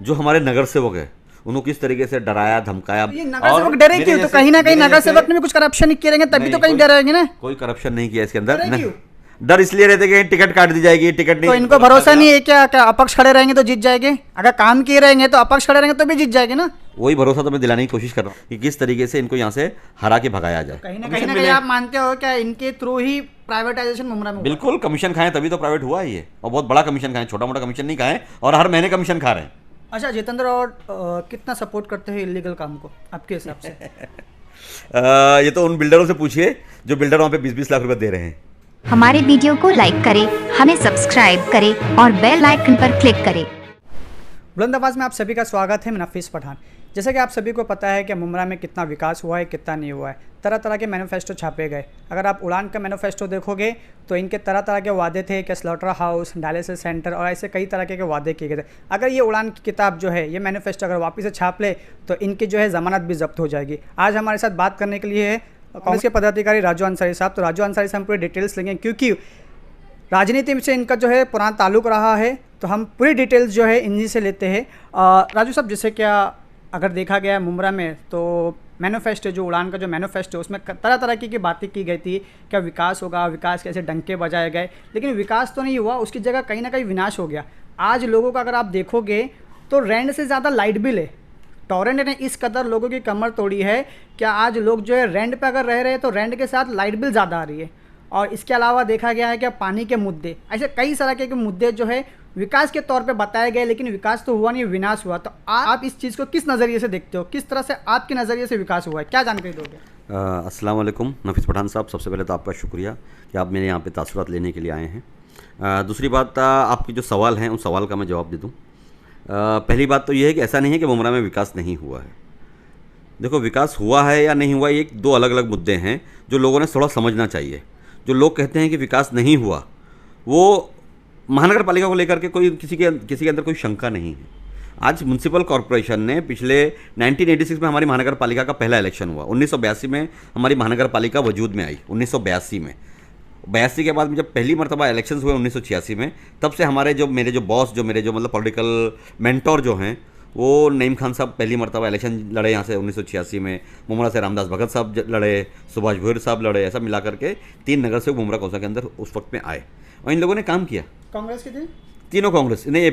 जो हमारे नगर सेवक है उनको किस तरीके से डराया धमकाया। ये नगर सेवक डरे क्यों? तो कहीं ना कहीं नगर सेवक ने भी कुछ करप्शन नहीं किए रहेंगे तभी तो कहीं डरेंगे ना। कोई करप्शन नहीं किया इसके अंदर। डर इसलिए रहते कि टिकट काट दी जाएगी, टिकट नहीं तो इनको भरोसा नहीं है क्या अपक्ष खड़े रहेंगे तो जीत जाएंगे? अगर काम किए रहेंगे तो अपक्ष खड़े रहेंगे तो भी जीत जाएंगे ना। वही भरोसा तो मैं दिलाने की कोशिश कर रहा हूँ कि किस तरीके से इनको यहाँ से हरा के भगाया जाए। कहीं ना कहीं आप मानते हो क्या इनके थ्रू ही प्राइवेटाइजेशन मुमरा में? बिल्कुल, कमीशन खाएं तभी तो प्राइवेट हुआ है ये, और बहुत बड़ा कमीशन खाएं, छोटा मोटा कमीशन नहीं खाएं, और हर महीने कमीशन खा रहे हैं। अच्छा जितेंद्र, और कितना सपोर्ट करते हैं इलीगल काम को आपके हिसाब से? ये तो उन बिल्डरों से पूछिए जो बिल्डर वहाँ पे 20-20 लाख रुपए दे रहे हैं। हमारे वीडियो को लाइक करें, हमें सब्सक्राइब करें और बेल आइकन पर क्लिक करें। बुलंद आवाज़ में आप सभी का स्वागत है। मैं नफीस पठान। जैसे कि आप सभी को पता है कि मुमरा में कितना विकास हुआ है, कितना नहीं हुआ है। तरह तरह के मैनिफेस्टो छापे गए। अगर आप उड़ान का मैनिफेस्टो देखोगे तो इनके तरह तरह के वादे थे कि स्लॉटर हाउस, डायलिसिस सेंटर और ऐसे कई तरह के वादे किए गए थे। अगर ये उड़ान की किताब जो है, ये मैनिफेस्टो अगर वापस से छाप ले तो इनकी जो है ज़मानत भी जब्त हो जाएगी। आज हमारे साथ बात करने के लिए है कांग्रेस के पदाधिकारी राजू अंसारी साहब। तो राजू अंसारी से हम पूरी डिटेल्स लेंगे क्योंकि राजनीति से इनका जो है पुराना ताल्लुक रहा है, तो हम पूरी डिटेल्स जो है इन्हीं से लेते हैं। राजू साहब, जैसे क्या अगर देखा गया मुमरा में तो मैनिफेस्टो, जो उड़ान का जो मैनिफेस्टो, उसमें तरह तरह की बातें की गई थी। क्या विकास होगा, विकास कैसे डंके बजाए गए, लेकिन विकास तो नहीं हुआ, उसकी जगह कहीं ना कहीं विनाश हो गया। आज लोगों का अगर आप देखोगे तो रेंट से ज़्यादा लाइट बिल है। टॉरेंट ने इस कदर लोगों की कमर तोड़ी है। क्या आज लोग जो है रेंट पे अगर रह रहे हैं तो रेंट के साथ लाइट बिल ज़्यादा आ रही है। और इसके अलावा देखा गया है कि पानी के मुद्दे, ऐसे कई तरह के मुद्दे जो है विकास के तौर पे बताए गए, लेकिन विकास तो हुआ नहीं, विनाश हुआ। तो आप इस चीज़ को किस नज़रिए से देखते हो? किस तरह से आपके नज़रिए से विकास हुआ है, क्या जानकारी दोगे? अस्सलाम वालेकुम नफीस पठान साहब, सबसे पहले तो आपका शुक्रिया कि आप मेरे यहाँ पे तासुरात लेने के लिए आए हैं। दूसरी बात, आपके जो सवाल हैं उन सवाल का मैं जवाब दे दूँ। पहली बात तो ये है कि ऐसा नहीं है कि मुमरा में विकास नहीं हुआ है। देखो, विकास हुआ है या नहीं हुआ, ये दो अलग अलग मुद्दे हैं जो लोगों ने थोड़ा समझना चाहिए। जो लोग कहते हैं कि विकास नहीं हुआ, वो महानगर पालिका को लेकर के कोई किसी के अंदर कोई शंका नहीं है। आज म्यूनसिपल कॉरपोरेशन ने पिछले 1986 में हमारी महानगर पालिका का पहला इलेक्शन हुआ। 1982 में हमारी महानगर पालिका वजूद में आई, 1982 में। 82 के बाद में जब पहली मरतबा इलेक्शंस हुए 1986 में, तब से हमारे जो मेरे जो बॉस, जो मेरे जो मतलब पॉलिटिकल मेंटोर जो हैं, वो नईम खान साहब पहली मरतबा इलेक्शन लड़े यहाँ से 1986 में। मुमरा से रामदास भगत साहब लड़े, सुभाष भोईर साहब लड़े। ऐसा मिला करके 3 नगर सेवक मुमरा कौंसल के अंदर उस वक्त में आए और इन लोगों ने काम किया। कांग्रेस के थे तीनों, कांग्रेस नहीं,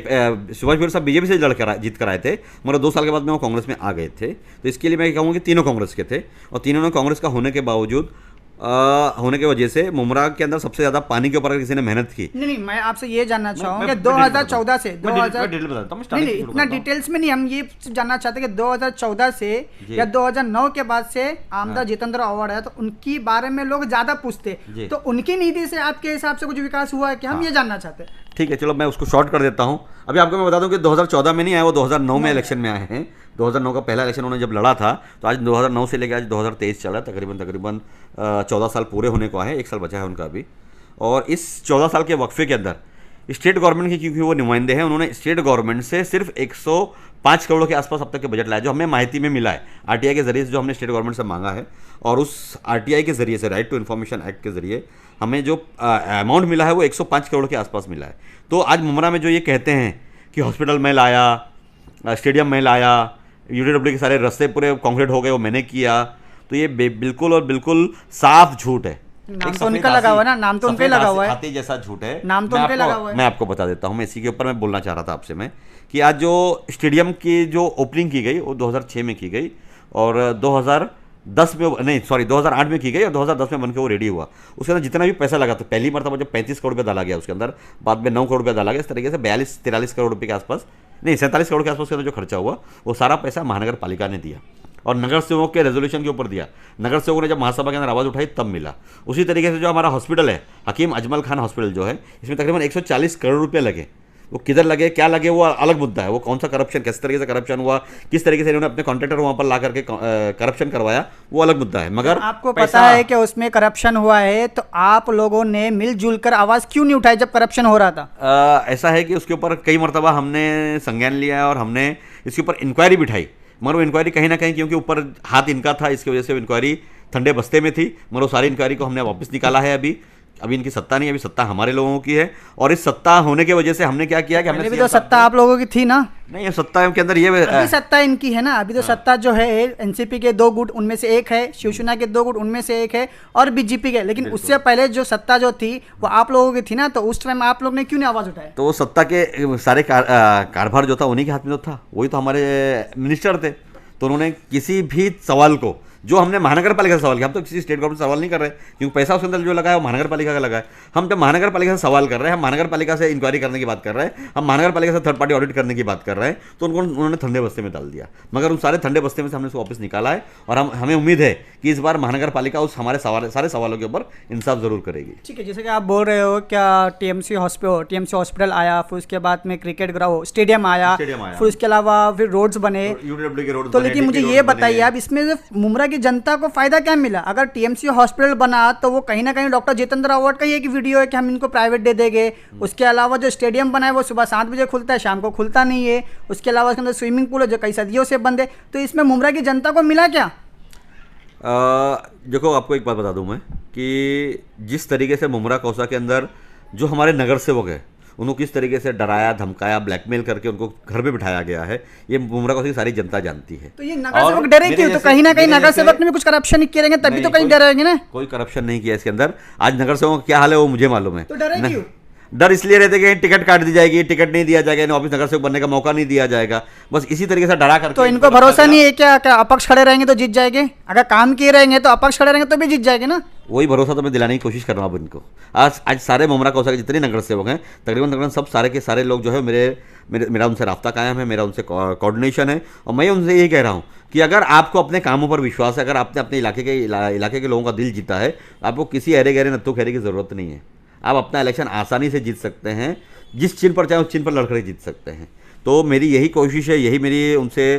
सुभाष भोईर साहब बीजेपी से जीत कर आए थे, मगर 2 साल के बाद में वो कांग्रेस में आ गए थे। तो इसके लिए मैं कहूँगा कि तीनों कांग्रेस के थे, और तीनों ने कांग्रेस का होने के बावजूद होने की वजह से मुमरा के अंदर सबसे ज्यादा पानी के ऊपर किसी ने मेहनत की। नहीं, मैं आपसे ये जानना चाहूँगा 2014 से नहीं, इतना डिटेल्स में नहीं, हम ये जानना चाहते हैं कि 2014 से या 2009 के बाद से आमदा जितेंद्र अवार्ड है, तो उनकी बारे में लोग ज्यादा पूछते, तो उनकी नीति से आपके हिसाब से कुछ विकास हुआ है कि हम ये जानना चाहते हैं? ठीक है, चलो मैं उसको शॉर्ट कर देता हूँ। अभी आपको मैं बता दूं कि 2014 में नहीं आए, वो 2009 में इलेक्शन में आए हैं। 2009 का पहला इलेक्शन उन्होंने जब लड़ा था, तो आज 2009 से लेकर आज 2023 चल रहा है, तकरीबन 14 साल पूरे होने को आए, 1 साल बचा है उनका अभी। और इस 14 साल के वक्फे के अंदर स्टेट गवर्नमेंट के, क्योंकि वो नुमाइंदे हैं, उन्होंने स्टेट गवर्नमेंट से सिर्फ 105 करोड़ के आसपास अब तक के बजट लाया, जो हमें माहिती में मिला है आरटीआई के जरिए से, जो हमने स्टेट गवर्नमेंट से मांगा है। और उस आरटीआई के जरिए से, राइट टू इन्फॉर्मेशन एक्ट के जरिए, हमें जो अमाउंट मिला है वो 105 करोड़ के आसपास मिला है। तो आज मुमरा में जो ये कहते हैं कि हॉस्पिटल में लाया, स्टेडियम में लाया, यूडीडब्ल्यू के सारे रास्ते पूरे कॉन्क्रीट हो गए, वो मैंने किया, तो ये बिल्कुल और बिल्कुल साफ झूठ है। नाम तो उनका लगा हुआ है ना, नाम तो उनका ही लगा हुआ है, हाथी जैसा झूठ है, नाम तो उनका लगा हुआ है। मैं आपको बता देता हूँ, मैं इसी के ऊपर मैं बोलना चाह रहा था आपसे मैं, कि आज जो स्टेडियम की जो ओपनिंग की गई वो 2006 में की गई, और 2010 में नहीं, सॉरी 2008 में की गई, और 2010 में बनकर वो रेडी हुआ। उसके अंदर जितना भी पैसा लगा, तो पहली मरतबा जब 35 करोड़ रुपये डाला गया उसके अंदर, बाद में 9 करोड़ रुपये डाला गया, इस तरीके से 42-43 करोड़ रुपये के आसपास, नहीं 47 करोड़ के आसपास के अंदर जो खर्चा हुआ, वो सारा पैसा महानगर पालिका ने दिया और नगर सेवकों के रेजोल्यूशन के ऊपर दिया। नगर सेवकों ने जब महासभा के अंदर आवाज़ उठाई तब मिला। उसी तरीके से जो हमारा हॉस्पिटल है, हकीम अजमल खान हॉस्पिटल जो है, इसमें तकरीबन 140 करोड़ रुपये लगे। वो किधर लगे, क्या लगे, वो अलग मुद्दा है। वो कौन सा करप्शन, किस तरीके से करप्शन हुआ, किस तरीके से इन्होंने अपने कॉन्ट्रैक्टर वहाँ पर ला करके करप्शन करवाया, वो अलग मुद्दा है। मगर आपको पता है कि उसमें करप्शन हुआ है, तो आप लोगों ने मिलजुल कर आवाज़ क्यों नहीं उठाई जब करप्शन हो रहा था? ऐसा है कि उसके ऊपर कई मरतबा हमने संज्ञान लिया और हमने इसके ऊपर इंक्वायरी बिठाई, मगर वो इंक्वायरी कहीं ना कहीं, क्योंकि ऊपर हाथ इनका था, इसकी वजह से इंक्वायरी ठंडे बस्ते में थी, मगर वो सारी इंक्वायरी को हमने वापस निकाला है। अभी अभी इनकी सत्ता नहीं है, अभी सत्ता हमारे लोगों की है। और इस सत्ता होने की वजह से हमने क्या किया कि हमने पहले भी तो सत्ता आप लोगों की थी ना। नहीं, ये सत्ता के अंदर ये अभी सत्ता इनकी है ना। अभी तो सत्ता जो है एनसीपी के 2 गुट उनमें से एक है, शिवसेना के 2 गुट उनमें से एक है, और बीजेपी के। लेकिन उससे पहले जो सत्ता जो थी वो आप लोगों की थी ना, तो उस टाइम आप लोग ने क्यों नहीं आवाज उठाया? तो वो सत्ता के सारे कारभार जो था उन्हीं के हाथ में तो था, वही तो हमारे मिनिस्टर थे। तो उन्होंने किसी भी सवाल को, जो हमने महानगर पालिका से सवाल किया, हम तो किसी स्टेट गवर्नमेंट से सवाल नहीं कर रहे, क्योंकि पैसा उसके अंदर जो लगा है वो महानगर पालिका का लगा है। हम जब महानगर पालिका से सवाल कर रहे हैं, हम महानगर पालिका से इंक्वायरी करने की बात कर रहे हैं, हम महानगर पालिका से थर्ड पार्टी ऑडिट करने की बात कर रहे हैं, तो उन्होंने ठंडे बस्ते में डाल दिया। मगर उन सारे ठंडे बस्ते में से हमने उसको वापस निकाला है, और हमें उम्मीद है कि इस बार महानगर पालिका उस हमारे सारे सवालों के ऊपर इंसाफ जरूर करेगी। ठीक है, जैसे कि आप बोल रहे हो क्या टीएमसी हॉस्पिटल आया, फिर उसके बाद में क्रिकेट ग्राउंड स्टेडियम आया, फिर उसके अलावा फिर रोड्स बने, तो लेकिन मुझे ये बताइए आप इसमें मुमरा की जनता को फायदा क्या मिला? अगर टीएमसी हॉस्पिटल बना तो वो कहीं ना कहीं डॉक्टर जितेंद्र अवार्ड का ही एक वीडियो है कि हम इनको प्राइवेट दे देंगे। उसके अलावा जो स्टेडियम बना है वो सुबह 7 बजे खुलता है, शाम को खुलता नहीं है। उसके अलावा उसके अंदर स्विमिंग पूल है जो कई सदियों से बंद है। तो इसमें मुमरा की जनता को मिला क्या? देखो, आपको एक बात बता दूं मैं कि जिस तरीके से मुमरा कौसा के अंदर जो हमारे नगर सेवक है उनको किस तरीके से डराया, धमकाया, ब्लैकमेल करके उनको घर पे बिठाया गया है, ये मुमरा कौसा की सारी जनता जानती है। तो ये नगर सेवक डरे क्यों? तो कहीं ना कहीं नगर सेवक ने भी कुछ करप्शन किए रहेंगे, तभी तो कहीं डरेंगे ना। कोई करप्शन नहीं किया इसके अंदर। आज नगर सेवकों का क्या हाल है वो मुझे मालूम है। तो डरे क्यों? डर इसलिए रहते कि टिकट काट दी जाएगी, टिकट नहीं दिया जाएगा, ऑफिस नगर सेवक बनने का मौका नहीं दिया जाएगा, बस इसी तरीके से डरा करके। तो इनको भरोसा नहीं है क्या अपक्ष खड़े रहेंगे तो जीत जाएंगे? अगर काम किए रहेंगे तो अपक्ष खड़े रहेंगे तो भी जीत जाएंगे ना। वही भरोसा तो मैं दिलाने की कोशिश कर रहा हूँ अब इनको। आज सारे मुमरा कौसा के जितने नगर सेवक हैं तकरीबन सब सारे के सारे लोग जो है मेरा उनसे राब्ता कायम है, मेरा उनसे कोऑर्डिनेशन है। और मैं उनसे यही कह रहा हूँ कि अगर आपको अपने कामों पर विश्वास है, अगर आपने अपने इलाके के लोगों का दिल जीता है, आपको किसी अरे गहरे नत्थु खैरे की ज़रूरत नहीं है। आप अपना इलेक्शन आसानी से जीत सकते हैं, जिस चिन्ह पर चाहे उस चिन्ह पर लड़कर जीत सकते हैं। तो मेरी यही कोशिश है, यही मेरी उनसे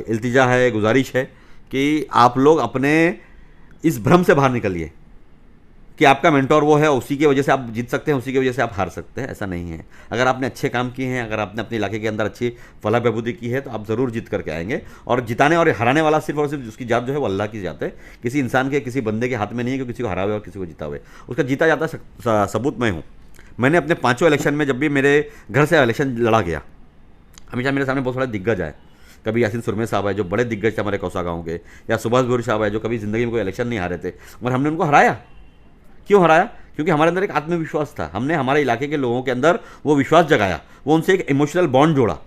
इल्तिजा है, गुजारिश है कि आप लोग अपने इस भ्रम से बाहर निकलिए कि आपका मेंटोर वो है, उसी की वजह से आप जीत सकते हैं, उसी की वजह से आप हार सकते हैं। ऐसा नहीं है। अगर आपने अच्छे काम किए हैं, अगर आपने अपने इलाके के अंदर अच्छी फलाह बहबूदी की है, तो आप ज़रूर जीत करके आएंगे। और जिताने और हराने वाला सिर्फ और सिर्फ उसकी जात जो है वो अल्लाह की जात है। किसी इंसान के, किसी बंदे के हाथ में नहीं है कि किसी को हरा हुए और किसी को जीता हुए। उसका जीता जाता सबूत मैं हूँ। मैंने अपने 5 इलेक्शन में जब भी मेरे घर से इलेक्शन लड़ा गया, हमेशा मेरे सामने बहुत सारे दिग्गज आए। कभी यासीन सुरमे साहब है जो बड़े दिग्गज थे हमारे कौसा गाँव के, या सुभाष गोरी साहब है जो कभी ज़िंदगी में कोई इलेक्शन नहीं हारे थे, और हमने उनको हराया। क्यों हराया? क्योंकि हमारे अंदर एक आत्मविश्वास था। हमने हमारे इलाके के लोगों के अंदर वो विश्वास जगाया, वो उनसे एक इमोशनल बॉन्ड जोड़ा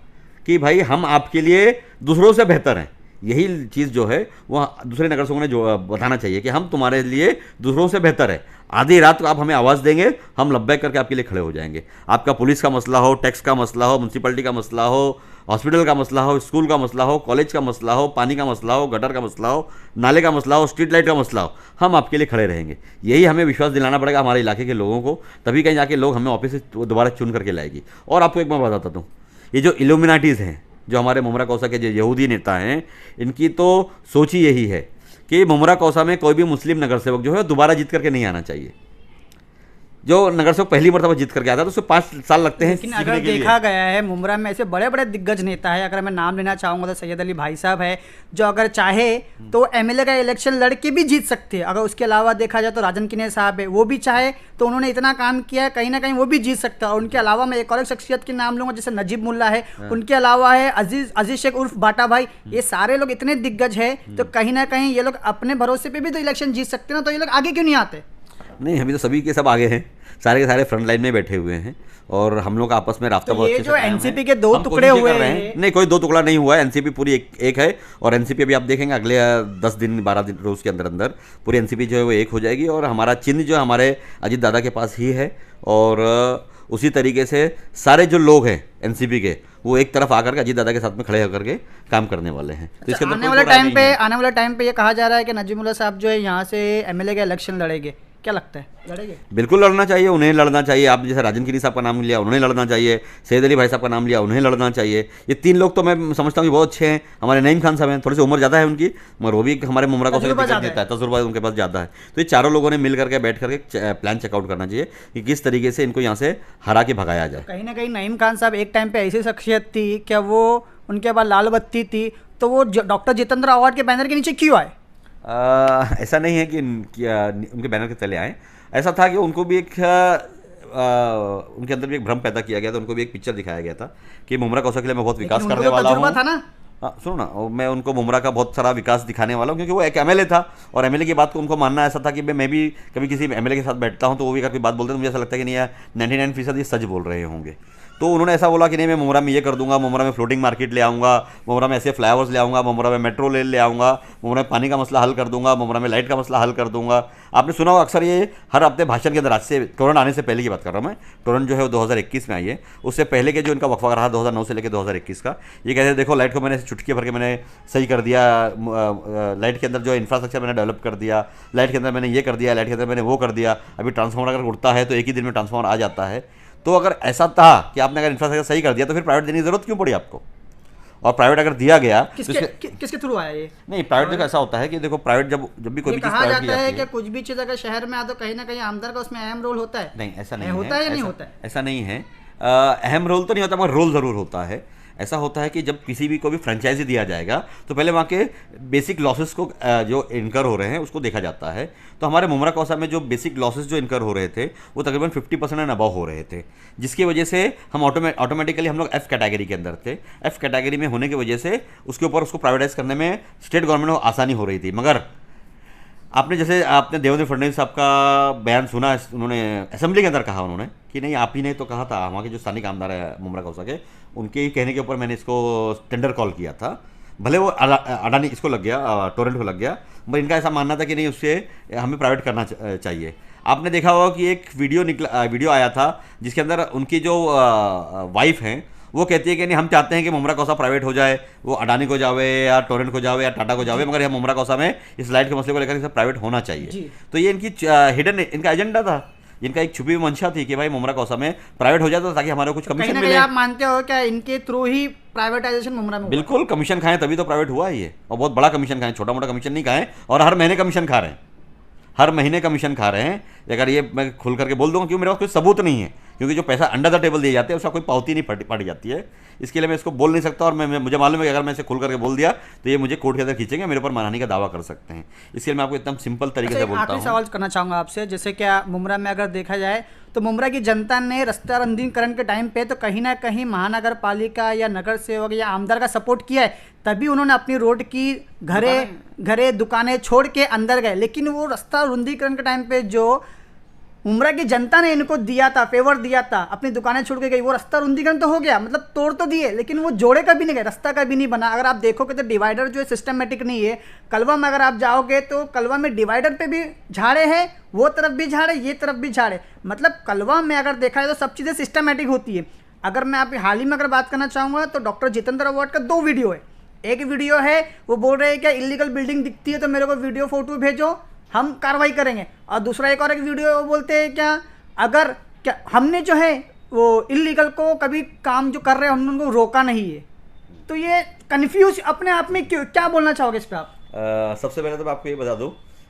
कि भाई हम आपके लिए दूसरों से बेहतर हैं। यही चीज़ जो है वो दूसरे नगर सेवकों ने जो बताना चाहिए कि हम तुम्हारे लिए दूसरों से बेहतर है। आधी रात को आप हमें आवाज़ देंगे, हम लब्बैक करके आपके लिए खड़े हो जाएंगे। आपका पुलिस का मसला हो, टैक्स का मसला हो, म्यूनसिपलिटी का मसला हो, हॉस्पिटल का मसला हो, स्कूल का मसला हो, कॉलेज का मसला हो, पानी का मसला हो, गटर का मसला हो, नाले का मसला हो, स्ट्रीट लाइट का मसला हो, हम आपके लिए खड़े रहेंगे। यही हमें विश्वास दिलाना पड़ेगा हमारे इलाके के लोगों को, तभी कहीं जाके लोग हमें ऑफिस से दोबारा चुन करके लाएगी। और आपको एक बात बताता हूँ, ये जो इल्यूमिनाटीज़ हैं, जो हमारे मुमरा कौसा के जो यहूदी नेता हैं, इनकी तो सोच ही यही है कि मुमरा कौसा में कोई भी मुस्लिम नगर सेवक जो है दोबारा जीत करके नहीं आना चाहिए। जो नगर सेवक पहली मरतबा जीत करके आता है तो उसको 5 साल लगते हैं। लेकिन अगर देखा गया है मुमरा में ऐसे बड़े बड़े दिग्गज नेता है, अगर मैं नाम लेना चाहूँगा तो सैयद अली भाई साहब है, जो अगर चाहे तो एमएलए का इलेक्शन लड़के भी जीत सकते हैं। अगर उसके अलावा देखा जाए तो राजन किन्ने साहब है, वो भी चाहे तो उन्होंने इतना काम किया है, कहीं ना कहीं वो भी जीत सकता है। और उनके अलावा मैं एक और शख्सियत के नाम लूँगा, जैसे नजीब मुल्ला है, उनके अलावा है अजीज शेख उर्फ बाटा भाई। ये सारे लोग इतने दिग्गज है, तो कहीं ना कहीं ये लोग अपने भरोसे पे भी तो इलेक्शन जीत सकते हैं ना। तो ये लोग आगे क्यों नहीं आते? नहीं, अभी तो सभी के सब आगे हैं, सारे के सारे फ्रंट लाइन में बैठे हुए हैं, और हम लोग आपस में राफ्ता बहुत। ये जो एनसीपी के 2 टुकड़े हुए हैं, नहीं कोई 2 टुकड़ा नहीं हुआ है, एनसीपी पूरी एक है। और एनसीपी अभी आप देखेंगे अगले 10 दिन 12 दिन रोज के अंदर अंदर पूरी एनसीपी जो है वो एक हो जाएगी। और हमारा चिन्ह जो हमारे अजीत दादा के पास ही है, और उसी तरीके से सारे जो लोग हैं एनसीपी के वो एक तरफ आकर के अजीत दादा के साथ में खड़े होकर के काम करने वाले हैं। तो इसके आने वाले टाइम पे ये कहा जा रहा है कि नजीमुल्लाह साहब जो है यहाँ से एमएलए का इलेक्शन लड़ेंगे, क्या लगता है लड़ेंगे? बिल्कुल लड़ना चाहिए, उन्हें लड़ना चाहिए। आप जैसे राजन किन्नी साहब का नाम लिया, उन्हें लड़ना चाहिए। सैयद अली भाई साहब का नाम लिया, उन्हें लड़ना चाहिए। ये 3 लोग तो मैं समझता हूँ कि बहुत अच्छे हैं। हमारे नईम खान साहब हैं, थोड़ी सी उम्र ज़्यादा है उनकी, मगर वो भी हमारे मुमरा को देता है, तजुर्बा उनके पास ज़्यादा है। तो ये चारों लोगों ने मिल करके बैठ करके प्लान चेकआउट करना चाहिए कि किस तरीके से इनको यहाँ से हरा के भगाया जाए। कहीं ना कहीं नईम खान साहब एक टाइम पे ऐसी शख्सियत थी क्या, वो उनके बाद लाल बत्ती थी, तो वो डॉक्टर जितेंद्र अवार्ड के बैनर के नीचे क्यों आए? ऐसा नहीं है कि उनके बैनर के तले आए। ऐसा था कि उनको भी एक उनके अंदर भी एक भ्रम पैदा किया गया था, उनको भी एक पिक्चर दिखाया गया था कि मुमरा कौशल के लिए मैं बहुत विकास लेकिन करने उनको तो वाला तजुर्बा हूँ। था ना। हाँ सुनो ना, और मैं उनको मुमरा का बहुत सारा विकास दिखाने वाला हूँ, क्योंकि वो एक एमएलए था और एमएलए की बात को उनको मानना ऐसा था कि मैं भी कभी किसी एमएलए के साथ बैठता हूँ तो वो भी अगर कोई बात बोलते हैं तो मुझे ऐसा लगता है कि नहीं यार 99% ये सच बोल रहे होंगे। तो उन्होंने ऐसा बोला कि नहीं मैं मुमरा में ये कर दूंगा, मुमरा में फ्लोटिंग मार्केट ले आऊँगा, मुमरा में ऐसे फ्लाईओवर्स ले आऊँगा, मुमरा में मेट्रो रेल ले आऊँगा, मुमरा में पानी का मसला हल कर दूंगा, मुमरा में लाइट का मसला हल कर दूंगा। आपने सुना होगा अक्सर ये हर हफ्ते भाषण के अंदर, आज से टोरन आने से पहले की बात कर रहा हूँ मैं, टोरन जो है वो 2021 में आई है, उससे पहले के जो इनका वक्फा रहा 2009 से लेकर 2021 का, ये कहते हैं देखो लाइट को मैंने चुटकी भर के मैंने सही कर दिया, लाइट के अंदर जो इंफ्रास्ट्रक्चर मैंने डेवलप कर दिया, लाइट के अंदर मैंने ये कर दिया, लाइट के अंदर मैंने वो कर दिया। अभी ट्रांसफार्मर अगर उड़ता है तो एक ही दिन में ट्रांसफार्मर आ जाता है। तो अगर ऐसा था कि आपने अगर इंफ्रास्ट्रक्चर सही कर दिया तो फिर प्राइवेट देने की जरूरत क्यों पड़ी आपको? और प्राइवेट अगर दिया गया तो किसके थ्रू आया ये? नहीं, प्राइवेट देखो ऐसा होता है कि देखो प्राइवेट जब भी कोई भी चीज कहा प्राइवेट की जाता है जाती कि कुछ भी चीज अगर शहर में आ तो कहीं ना कहीं आमदर का उसमें अहम रोल होता है। नहीं ऐसा नहीं होता है या नहीं ऐसा- होता है? ऐसा नहीं है। अहम रोल तो नहीं होता मगर रोल ज़रूर होता है। ऐसा होता है कि जब किसी भी को भी फ्रेंचाइजी दिया जाएगा तो पहले वहाँ के बेसिक लॉसेस को जो इनकर हो रहे हैं उसको देखा जाता है। तो हमारे मुमरा कौसा में जो बेसिक लॉसेस जो इनकर हो रहे थे वो तकरीबन 50% एंड अबव हो रहे थे, जिसकी वजह से हम ऑटोमेटिकली हम लोग एफ कैटेगरी के अंदर थे। एफ कैटेगरी में होने की वजह से उसके ऊपर उसको प्राइवेटाइज करने में स्टेट गवर्नमेंट को आसानी हो रही थी। मगर आपने देवेंद्र फडणवीस साहब का बयान सुना, उन्होंने असेंबली के अंदर कहा उन्होंने कि नहीं आप ही ने तो कहा था, वहाँ के जो स्थानीय आमदार है मुमरा कौसा के, उनके ही कहने के ऊपर मैंने इसको टेंडर कॉल किया था। भले वो अडानी इसको लग गया, टोरेंट को लग गया, मगर इनका ऐसा मानना था कि नहीं उससे हमें प्राइवेट करना चाहिए। आपने देखा होगा कि एक वीडियो आया था जिसके अंदर उनकी जो वाइफ हैं वो कहती है कि नहीं हम चाहते हैं कि मुमरा कौसा प्राइवेट हो जाए, वो अडानी को जावे या टोरेंट को जावे या टाटा को जावे, मगर यह मुमरा कौसा में इस लाइट के मसले को लेकर प्राइवेट होना चाहिए। तो ये इनकी हिडन इनका एजेंडा था, इनका एक छुपी हुई मंशा थी कि भाई मुमरा कौसा में प्राइवेट हो जाए तो ताकि हमारे कुछ कमीशन मिले। आप मानते हो क्या इनके थ्रू ही प्राइवेटाइजेशन मुमरा में? बिल्कुल, कमीशन खाएं तभी तो प्राइवेट हुआ है ये, और बहुत बड़ा कमीशन खाएं, छोटा मोटा कमीशन नहीं खाएं। और हर महीने कमीशन खा रहे हैं, हर महीने कमीशन खा रहे हैं। अगर ये मैं खुल करके बोल दूंगा क्योंकि मेरे पास कोई सबूत नहीं है, क्योंकि जो पैसा अंडर द टेबल दिए जाते हैं उसका कोई पावती नहीं पड़ी जाती है, इसके लिए मैं इसको बोल नहीं सकता। और मुझे मालूम है कि अगर मैं इसे खुल करके बोल दिया तो ये मुझे कोर्ट के अंदर खींचेंगे, मेरे ऊपर मानहानि का दावा कर सकते हैं। इसके लिए मैं आपको एकदम सिंपल तरीके से बोलता हूँ। सवाल करना चाहूँगा आपसे, जैसे क्या मुमरा में अगर देखा जाए तो मुमरा की जनता ने रास्ता रुंदीकरण के टाइम पे तो कहीं ना कहीं महानगर पालिका या नगर सेवक या आमदार का सपोर्ट किया है, तभी उन्होंने अपनी रोड की घरे दुकानें छोड़ के अंदर गए। लेकिन वो रास्ता रुंदीकरण के टाइम पे जो मुमरा की जनता ने इनको दिया था, फेवर दिया था, अपनी दुकानें छोड़ के गई, वो रास्ता रुंदीकरण तो हो गया, मतलब तोड़ तो दिए, लेकिन वो जोड़े कभी नहीं गए, रास्ता कभी नहीं बना। अगर आप देखोगे तो डिवाइडर जो है सिस्टमेटिक नहीं है। कलवा में अगर आप जाओगे तो कलवा में डिवाइडर पे भी झाड़े हैं, वो तरफ भी झाड़े, ये तरफ भी झाड़े, मतलब कलवा में अगर देखा जाए तो सब चीज़ें सिस्टमेटिक होती है। अगर मैं आप हाल ही में अगर बात करना चाहूँगा तो डॉक्टर जितेंद्र अवार्ड का 2 वीडियो है। एक वीडियो है वो बोल रहे हैं क्या इलीगल बिल्डिंग दिखती है तो मेरे को वीडियो फोटो भेजो, हम कार्रवाई करेंगे। और दूसरा एक वीडियो वो बोलते हैं क्या अगर क्या हमने जो है वो इलीगल को कभी काम जो कर रहे हैं हमने उनको रोका नहीं है। तो ये कन्फ्यूज अपने आप में क्यों, क्या बोलना चाहोगे इस पर आप? सबसे पहले तो मैं आपको ये बता दूं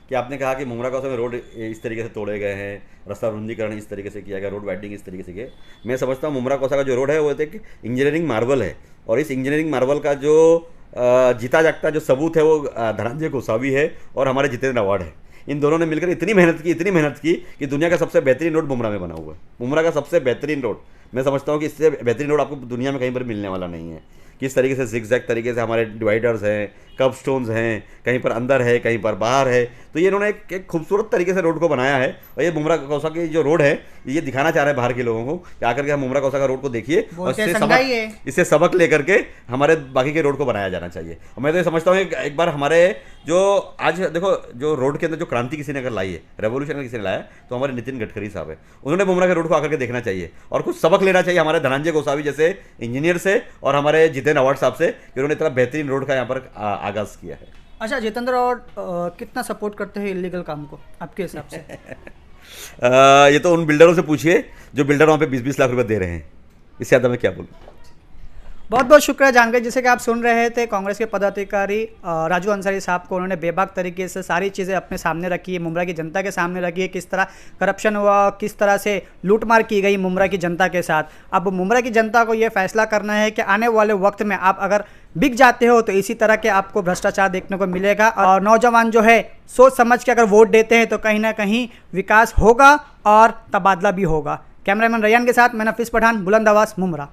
कि आपने कहा कि मुमरा कौसा में रोड इस तरीके से तोड़े गए हैं, रास्ता रुंदीकरण इस तरीके से किया गया, रोड वाइडनिंग इस तरीके से किया। मैं समझता हूँ मुमरा कौसा का जो रोड है वो एक इंजीनियरिंग मार्वल है, और इस इंजीनियरिंग मार्वल का जो जीता जागता जो सबूत है वो धनंजय गोसावी है और हमारे जितेंद्र अवार्ड है। इन दोनों ने मिलकर इतनी मेहनत की कि दुनिया का सबसे बेहतरीन रोड मुमरा में बना हुआ है। मुमरा का सबसे बेहतरीन रोड, मैं समझता हूँ कि इससे बेहतरीन रोड आपको दुनिया में कहीं पर मिलने वाला नहीं है। किस तरीके से जिगजैग तरीके से हमारे डिवाइडर्स हैं, कर्ब स्टोन्स हैं, कहीं पर अंदर है कहीं पर बाहर है, तो ये इन्होंने एक खूबसूरत तरीके से रोड को बनाया है। और ये मुमरा कौसा की जो रोड है ये दिखाना चाह रहे हैं बाहर के लोगों को कि आकर के हम मुमरा कौसा का रोड को देखिए और इससे सबक लेकर के हमारे बाकी के रोड को बनाया जाना चाहिए। और मैं तो ये समझता हूँ एक बार हमारे जो आज देखो जो रोड के अंदर जो क्रांति किसी ने अगर लाई है, रेवोल्यूशन किसी ने लाया तो हमारे नितिन गडकरी साहब है। उन्होंने मुमरा के रोड को आकर के देखना चाहिए और कुछ सबक लेना चाहिए हमारे धनंजय गोसावी जैसे इंजीनियर से और हमारे जितेंद्र अवार्ड साहब से कि उन्होंने इतना बेहतरीन रोड का यहाँ पर आगाज किया है। अच्छा, जितेंद्र अवार्ड कितना सपोर्ट करते हैं इलीगल काम को आपके हिसाब से? ये तो उन बिल्डरों से पूछिए जो बिल्डर वहाँ पे 20-20 लाख रुपए दे रहे हैं, इससे ज़्यादा मैं क्या बोलूँ। बहुत बहुत शुक्रिया जानकारी। जैसे कि आप सुन रहे थे कांग्रेस के पदाधिकारी राजू अंसारी साहब को, उन्होंने बेबाक तरीके से सारी चीज़ें अपने सामने रखी है, मुमरा की जनता के सामने रखी है, किस तरह करप्शन हुआ, किस तरह से लूटमार की गई मुमरा की जनता के साथ। अब मुमरा की जनता को ये फैसला करना है कि आने वाले वक्त में आप अगर बिक जाते हो तो इसी तरह के आपको भ्रष्टाचार देखने को मिलेगा। और नौजवान जो है सोच समझ के अगर वोट देते हैं तो कहीं ना कहीं विकास होगा और तबादला भी होगा। कैमरामैन रैयान के साथ मैं नफीस पठान, बुलंद आवाज़, मुमरा।